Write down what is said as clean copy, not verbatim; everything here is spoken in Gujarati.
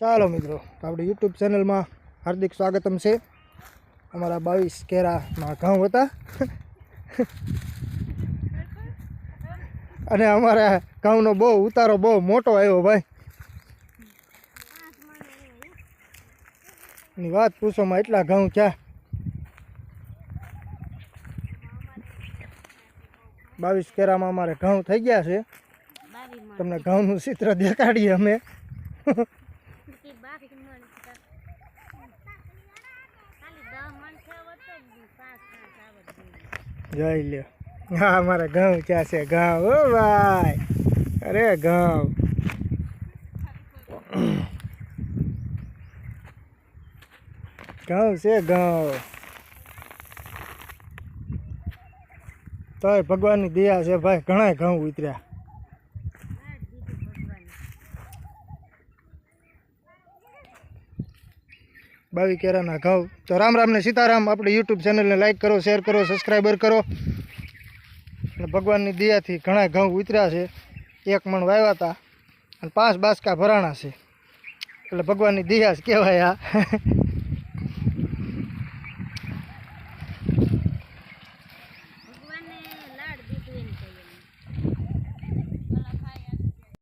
ચાલો મિત્રો, તો આપણી યુટ્યુબ ચેનલમાં હાર્દિક સ્વાગતમ છે. અમારા 22 કેરામાં ઘઉં હતા અને અમારા ઘઉંનો બહુ ઉતારો બહુ મોટો આવ્યો ભાઈ. ની વાત પૂછોમાં એટલા ઘઉં ક્યાં 22 કેરામાં અમારે ઘઉં થઈ ગયા છે. તમને ઘઉંનું ચિત્ર દેખાડીએ અમે. જોઈ લ્યો, હા અમારા ઘઉં ક્યાં છે. ઘઉં ઓ ભાઈ, અરે ઘઉં ઘઉં છે ઘઉં. તોય ભગવાનની દયા છે ભાઈ, ઘણા ઘઉં ઉતર્યા. બાવી કેરાના ઘઉં. તો રામ રામ ને સીતારામ. આપણી યુટ્યુબ ચેનલને લાઈક કરો, શેર કરો, સબસ્ક્રાઈબર કરો. અને ભગવાનની દયાથી ઘણા ઘઉં ઉતર્યા છે. 1 મણ વાવ્યા હતા અને 5 બાસકા ભરાણા છે. એટલે ભગવાનની દયા જ કહેવાય આ.